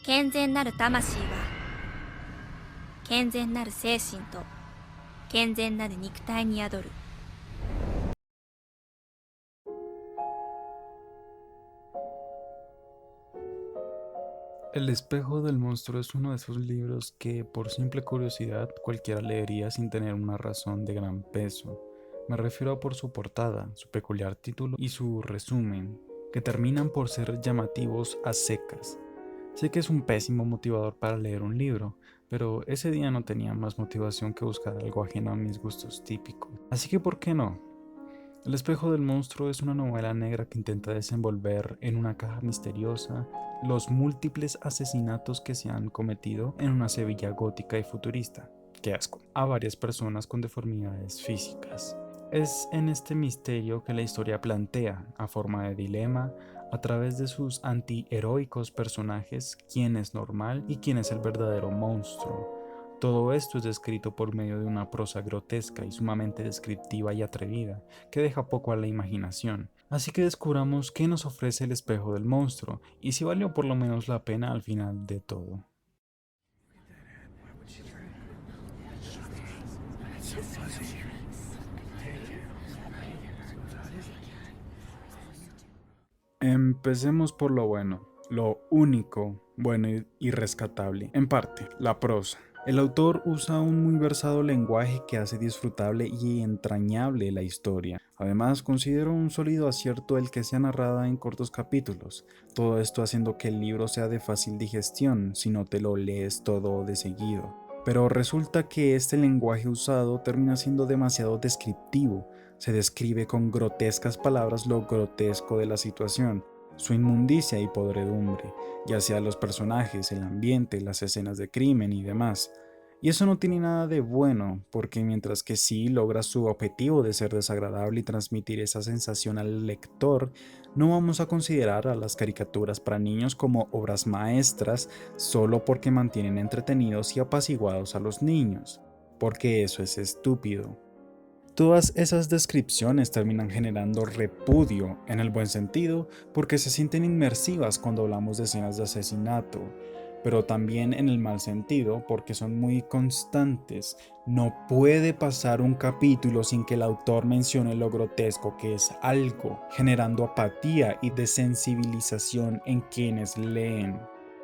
健全なる魂は健全なる精神と健全なる肉体に宿る。El espejo del monstruo es uno de esos libros que, por simple curiosidad, cualquiera leería sin tener una razón de gran peso. Me refiero a por su portada, su peculiar título y su resumen, que terminan por ser llamativos a secas. Sé que es un pésimo motivador para leer un libro, pero ese día no tenía más motivación que buscar algo ajeno a mis gustos típicos. Así que, ¿por qué no? El espejo del monstruo es una novela negra que intenta desenvolver en una caja misteriosa los múltiples asesinatos que se han cometido en una Sevilla gótica y futurista. ¡Qué asco! A varias personas con deformidades físicas. Es en este misterio que la historia plantea, a forma de dilema, a través de sus antiheroicos personajes, quién es normal y quién es el verdadero monstruo. Todo esto es descrito por medio de una prosa grotesca y sumamente descriptiva y atrevida, que deja poco a la imaginación. Así que descubramos qué nos ofrece el espejo del monstruo y si valió por lo menos la pena al final de todo. Empecemos por lo bueno, lo único, bueno y rescatable. En parte, la prosa. El autor usa un muy versado lenguaje que hace disfrutable y entrañable la historia. Además, considero un sólido acierto el que sea narrada en cortos capítulos, todo esto haciendo que el libro sea de fácil digestión si no te lo lees todo de seguido. Pero resulta que este lenguaje usado termina siendo demasiado descriptivo. Se describe con grotescas palabras lo grotesco de la situación, su inmundicia y podredumbre, ya sea los personajes, el ambiente, las escenas de crimen y demás. Y eso no tiene nada de bueno, porque mientras que sí logra su objetivo de ser desagradable y transmitir esa sensación al lector, no vamos a considerar a las caricaturas para niños como obras maestras solo porque mantienen entretenidos y apaciguados a los niños, porque eso es estúpido. Todas esas descripciones terminan generando repudio en el buen sentido porque se sienten inmersivas cuando hablamos de escenas de asesinato, pero también en el mal sentido porque son muy constantes. No puede pasar un capítulo sin que el autor mencione lo grotesco que es algo, generando apatía y desensibilización en quienes leen.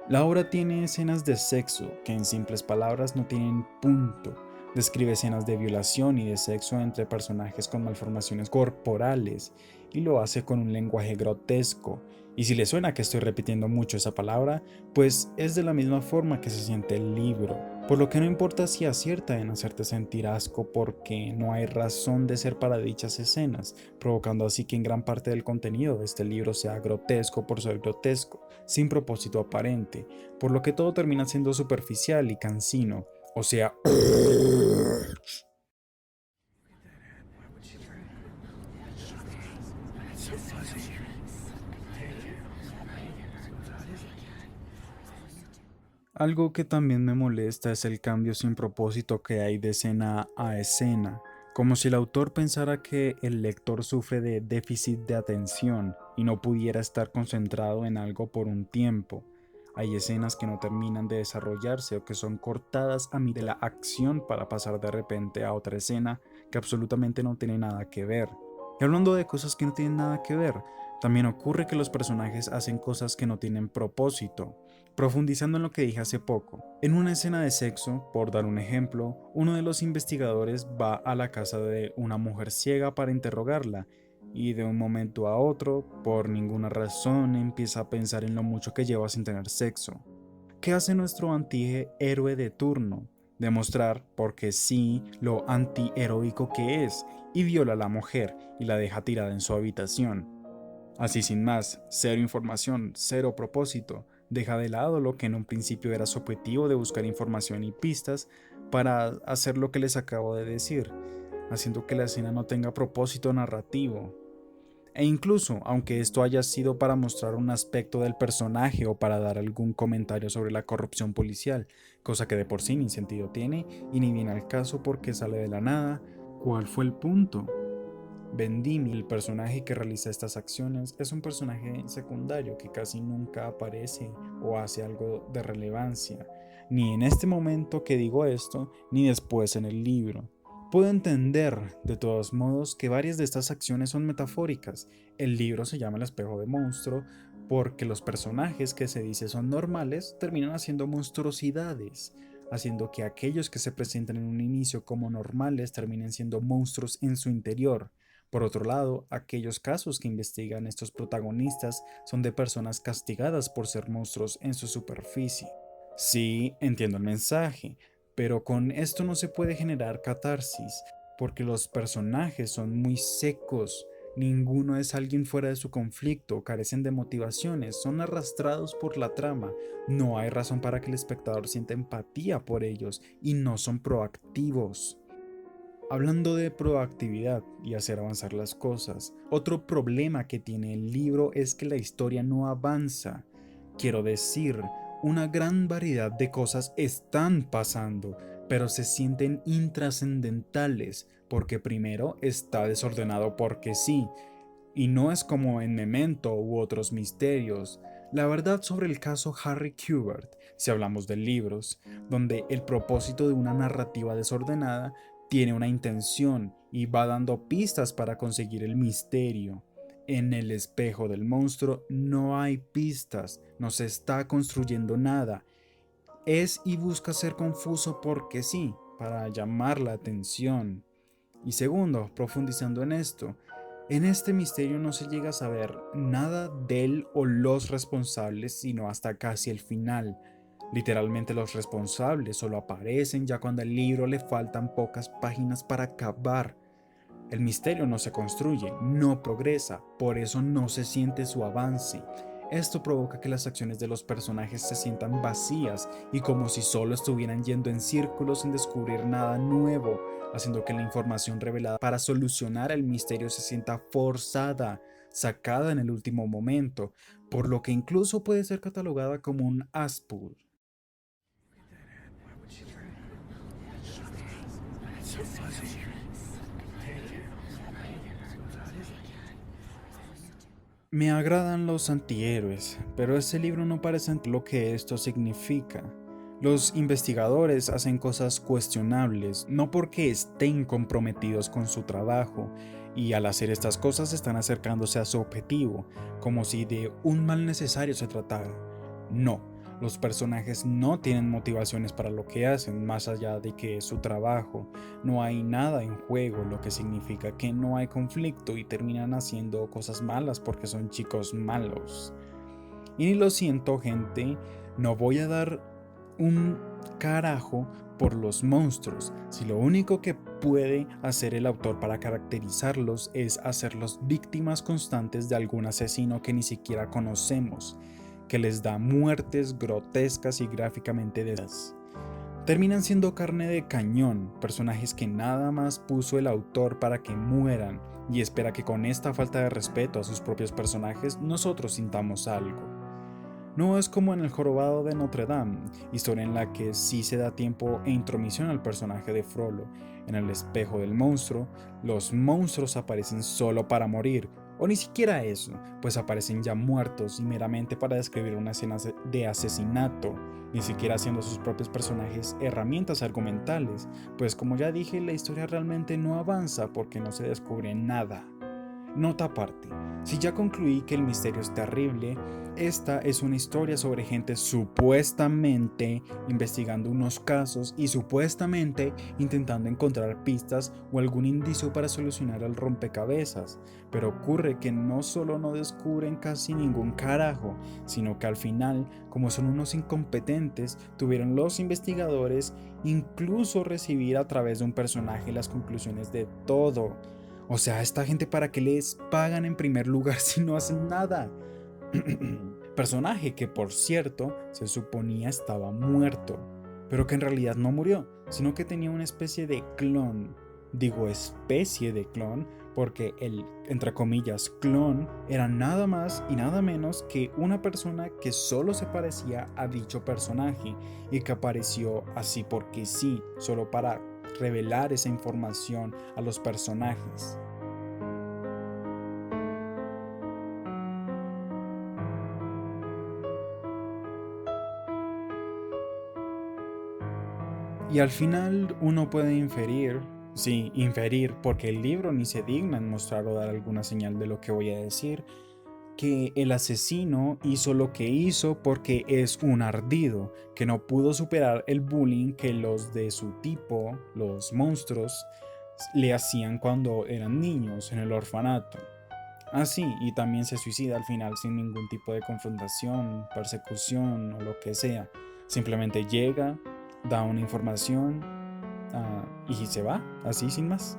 La obra tiene escenas de sexo que en simples palabras no tienen punto. Describe escenas de violación y de sexo entre personajes con malformaciones corporales y lo hace con un lenguaje grotesco. Y si le suena que estoy repitiendo mucho esa palabra, pues es de la misma forma que se siente el libro, por lo que no importa si acierta en hacerte sentir asco porque no hay razón de ser para dichas escenas, provocando así que en gran parte del contenido de este libro sea grotesco por ser grotesco, sin propósito aparente, por lo que todo termina siendo superficial y cansino, o sea, algo que también me molesta es el cambio sin propósito que hay de escena a escena, como si el autor pensara que el lector sufre de déficit de atención y no pudiera estar concentrado en algo por un tiempo. Hay escenas que no terminan de desarrollarse o que son cortadas a mitad de la acción para pasar de repente a otra escena que absolutamente no tiene nada que ver. Y hablando de cosas que no tienen nada que ver, también ocurre que los personajes hacen cosas que no tienen propósito. Profundizando en lo que dije hace poco, en una escena de sexo, por dar un ejemplo, uno de los investigadores va a la casa de una mujer ciega para interrogarla y de un momento a otro, por ninguna razón, empieza a pensar en lo mucho que lleva sin tener sexo. ¿Qué hace nuestro antihéroe de turno? Demostrar, porque sí, lo antiheroico que es, y viola a la mujer y la deja tirada en su habitación. Así sin más, cero información, cero propósito, deja de lado lo que en un principio era su objetivo de buscar información y pistas para hacer lo que les acabo de decir, haciendo que la escena no tenga propósito narrativo. E incluso, aunque esto haya sido para mostrar un aspecto del personaje o para dar algún comentario sobre la corrupción policial, cosa que de por sí ni sentido tiene y ni viene al caso porque sale de la nada, ¿cuál fue el punto? Vendimi, el personaje que realiza estas acciones, es un personaje secundario que casi nunca aparece o hace algo de relevancia, ni en este momento que digo esto, ni después en el libro. Puedo entender, de todos modos, que varias de estas acciones son metafóricas. El libro se llama El espejo de monstruo porque los personajes que se dice son normales terminan haciendo monstruosidades, haciendo que aquellos que se presentan en un inicio como normales terminen siendo monstruos en su interior. Por otro lado, aquellos casos que investigan estos protagonistas son de personas castigadas por ser monstruos en su superficie. Sí, entiendo el mensaje, pero con esto no se puede generar catarsis, porque los personajes son muy secos. Ninguno es alguien fuera de su conflicto, carecen de motivaciones, son arrastrados por la trama. No hay razón para que el espectador sienta empatía por ellos y no son proactivos. Hablando de proactividad y hacer avanzar las cosas, otro problema que tiene el libro es que la historia no avanza. Quiero decir, una gran variedad de cosas están pasando, pero se sienten intrascendentales porque primero está desordenado porque sí, y no es como en Memento u otros misterios. La verdad sobre el caso Harry Quebert, si hablamos de libros, donde el propósito de una narrativa desordenada tiene una intención y va dando pistas para conseguir el misterio. En el espejo del monstruo no hay pistas, no se está construyendo nada. Es y busca ser confuso porque sí, para llamar la atención. Y segundo, profundizando en esto, en este misterio no se llega a saber nada del o los responsables sino hasta casi el final. Literalmente los responsables solo aparecen ya cuando al libro le faltan pocas páginas para acabar. El misterio no se construye, no progresa, por eso no se siente su avance. Esto provoca que las acciones de los personajes se sientan vacías y como si solo estuvieran yendo en círculos sin descubrir nada nuevo, haciendo que la información revelada para solucionar el misterio se sienta forzada, sacada en el último momento, por lo que incluso puede ser catalogada como un Aspull. Me agradan los antihéroes, pero este libro no parece entender lo que esto significa. Los investigadores hacen cosas cuestionables, no porque estén comprometidos con su trabajo, y al hacer estas cosas están acercándose a su objetivo, como si de un mal necesario se tratara. No, los personajes no tienen motivaciones para lo que hacen, más allá de que es su trabajo. No hay nada en juego, lo que significa que no hay conflicto y terminan haciendo cosas malas porque son chicos malos. Y lo siento, gente, no voy a dar un carajo por los monstruos, si lo único que puede hacer el autor para caracterizarlos es hacerlos víctimas constantes de algún asesino que ni siquiera conocemos, que les da muertes grotescas y gráficamente desas. Terminan siendo carne de cañón, personajes que nada más puso el autor para que mueran y espera que con esta falta de respeto a sus propios personajes nosotros sintamos algo. No es como en El jorobado de Notre Dame, historia en la que sí se da tiempo e intromisión al personaje de Frollo. En El espejo del monstruo, los monstruos aparecen solo para morir, o ni siquiera eso, pues aparecen ya muertos y meramente para describir una escena de asesinato, ni siquiera siendo sus propios personajes herramientas argumentales, pues como ya dije, la historia realmente no avanza porque no se descubre nada. Nota aparte, si ya concluí que el misterio es terrible, esta es una historia sobre gente supuestamente investigando unos casos y supuestamente intentando encontrar pistas o algún indicio para solucionar el rompecabezas, pero ocurre que no solo no descubren casi ningún carajo, sino que al final, como son unos incompetentes, tuvieron los investigadores incluso recibir a través de un personaje las conclusiones de todo. O sea, esta gente para qué les pagan en primer lugar si no hacen nada. Personaje que por cierto se suponía estaba muerto, pero que en realidad no murió, sino que tenía una especie de clon. Digo especie de clon porque el, entre comillas, clon era nada más y nada menos que una persona que solo se parecía a dicho personaje y que apareció así porque sí, solo para revelar esa información a los personajes. Y al final uno puede inferir, sí, inferir, porque el libro ni se digna en mostrar o dar alguna señal de lo que voy a decir, que el asesino hizo lo que hizo porque es un ardido, que no pudo superar el bullying que los de su tipo, los monstruos, le hacían cuando eran niños en el orfanato. Así, y también se suicida al final sin ningún tipo de confrontación, persecución o lo que sea. Simplemente llega, da una información, y se va, así sin más.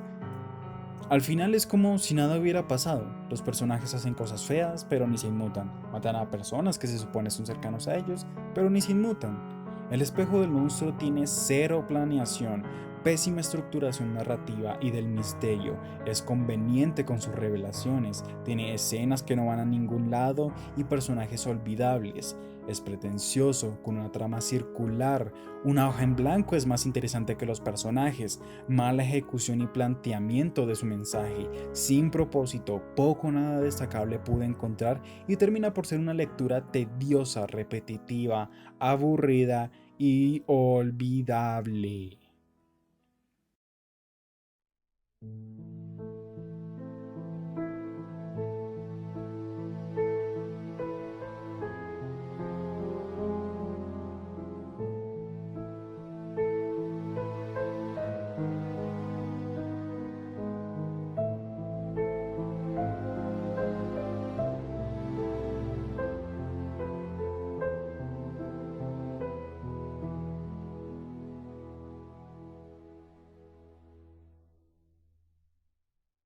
Al final es como si nada hubiera pasado. Los personajes hacen cosas feas, pero ni se inmutan. Matan a personas que se supone son cercanos a ellos, pero ni se inmutan. El espejo del monstruo tiene cero planeación, pésima estructuración narrativa y del misterio. Es conveniente con sus revelaciones, tiene escenas que no van a ningún lado y personajes olvidables. Es pretencioso, con una trama circular. Una hoja en blanco es más interesante que los personajes. Mala ejecución y planteamiento de su mensaje, sin propósito, poco o nada destacable pude encontrar y termina por ser una lectura tediosa, repetitiva, aburrida y olvidable.